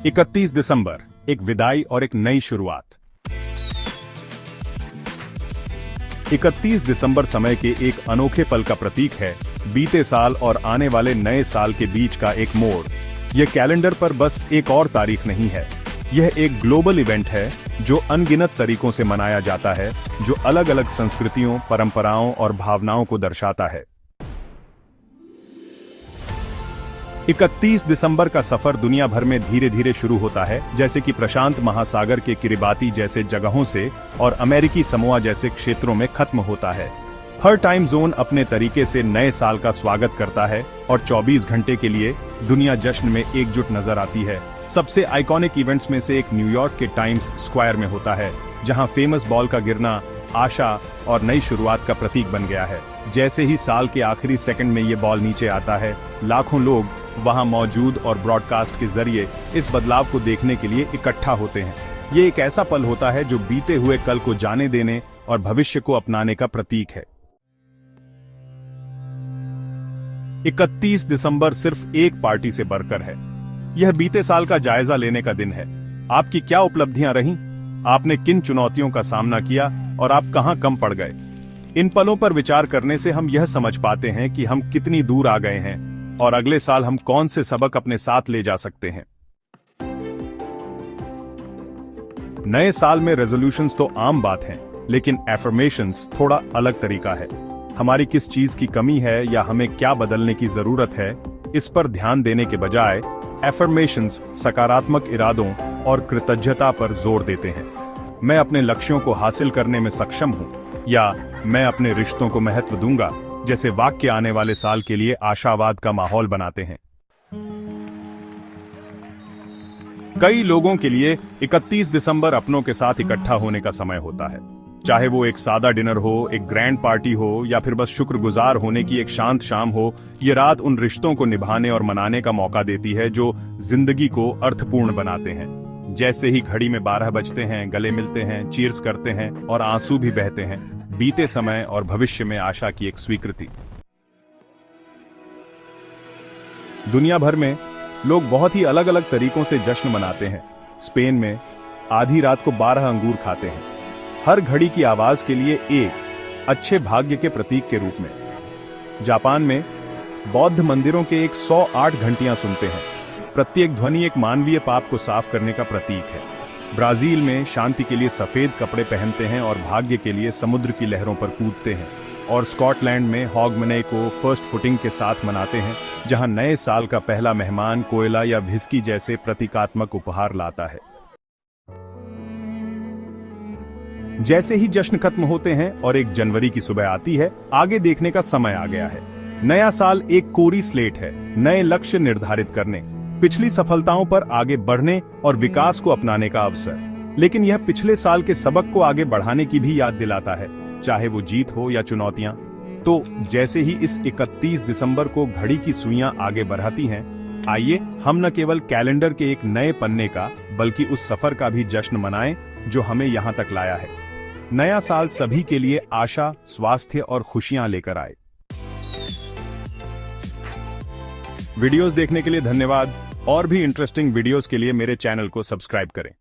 31 दिसंबर, एक विदाई और एक नई शुरुआत। 31 दिसंबर समय के एक अनोखे पल का प्रतीक है, बीते साल और आने वाले नए साल के बीच का एक मोड़। यह कैलेंडर पर बस एक और तारीख नहीं है, यह एक ग्लोबल इवेंट है जो अनगिनत तरीकों से मनाया जाता है, जो अलग अलग संस्कृतियों, परंपराओं और भावनाओं को दर्शाता है। 31 दिसंबर का सफर दुनिया भर में धीरे धीरे शुरू होता है, जैसे कि प्रशांत महासागर के किरिबाती जैसे जगहों से और अमेरिकी समोआ जैसे क्षेत्रों में खत्म होता है। हर टाइम जोन अपने तरीके से नए साल का स्वागत करता है और 24 घंटे के लिए दुनिया जश्न में एकजुट नजर आती है। सबसे आइकॉनिक इवेंट्स में से एक न्यूयॉर्क के टाइम्स स्क्वायर में होता है, जहां फेमस बॉल का गिरना आशा और नई शुरुआत का प्रतीक बन गया है। जैसे ही साल के आखिरी सेकंड में ये बॉल नीचे आता है, लाखों लोग वहां मौजूद और ब्रॉडकास्ट के जरिए इस बदलाव को देखने के लिए इकट्ठा होते हैं। ये एक ऐसा पल होता है जो बीते हुए कल को जाने देने और भविष्य को अपनाने का प्रतीक है। 31 दिसंबर सिर्फ एक पार्टी से बढ़कर है। यह बीते साल का जायजा लेने का दिन है। आपकी क्या उपलब्धियां रहीं? आपने किन चुनौतियों का सामना किया और आप कहां कम पड़ गए? इन पलों पर विचार करने से हम यह समझ पाते हैं कि हम कितनी दूर आ गए हैं और अगले साल हम कौन से सबक अपने साथ ले जा सकते हैं। नए साल में रेजोल्यूशंस तो आम बात हैं, लेकिन एफर्मेशंस थोड़ा अलग तरीका है। हमारी किस चीज की कमी है या हमें क्या बदलने की जरूरत है, इस पर ध्यान देने के बजाय एफर्मेशंस सकारात्मक इरादों और कृतज्ञता पर जोर देते हैं। मैं अपने लक्ष्यों को हासिल करने में सक्षम हूं, या मैं अपने रिश्तों को महत्व दूंगा, जैसे वाक्य आने वाले साल के लिए आशावाद का माहौल बनाते हैं। कई लोगों के लिए 31 दिसंबर अपनों के साथ इकट्ठा होने का समय होता है। चाहे वो एक सादा डिनर हो, एक ग्रैंड पार्टी हो, या फिर बस शुक्रगुजार होने की एक शांत शाम हो, ये रात उन रिश्तों को निभाने और मनाने का मौका देती है जो जिंदगी को अर्थपूर्ण बनाते हैं। जैसे ही घड़ी में 12 बजते हैं, गले मिलते हैं, चीयर्स करते हैं और आंसू भी बहते हैं। बीते समय और भविष्य में आशा की एक स्वीकृति। दुनिया भर में लोग बहुत ही अलग अलग तरीकों से जश्न मनाते हैं। स्पेन में आधी रात को 12 अंगूर खाते हैं, हर घड़ी की आवाज के लिए एक अच्छे भाग्य के प्रतीक के रूप में। जापान में बौद्ध मंदिरों के 108 घंटियां सुनते हैं, प्रत्येक ध्वनि एक मानवीय पाप को साफ करने का प्रतीक है। ब्राजील में शांति के लिए सफेद कपड़े पहनते हैं और भाग्य के लिए समुद्र की लहरों पर कूदते हैं। और स्कॉटलैंड में हॉगमने को फर्स्ट फुटिंग के साथ मनाते हैं, जहां नए साल का पहला मेहमान कोयला या व्हिस्की जैसे प्रतीकात्मक उपहार लाता है। जैसे ही जश्न खत्म होते हैं और 1 जनवरी की सुबह आती है, आगे देखने का समय आ गया है। नया साल एक कोरी स्लेट है, नए लक्ष्य निर्धारित करने, पिछली सफलताओं पर आगे बढ़ने और विकास को अपनाने का अवसर। लेकिन यह पिछले साल के सबक को आगे बढ़ाने की भी याद दिलाता है, चाहे वो जीत हो या चुनौतियां। तो जैसे ही इस 31 दिसंबर को घड़ी की सुइयां आगे बढ़ाती हैं, आइए हम न केवल कैलेंडर के एक नए पन्ने का, बल्कि उस सफर का भी जश्न मनाएं जो हमें यहां तक लाया है। नया साल सभी के लिए आशा, स्वास्थ्य और खुशियां लेकर आए। वीडियोस देखने के लिए धन्यवाद। और भी इंटरेस्टिंग वीडियोस के लिए मेरे चैनल को सब्सक्राइब करें।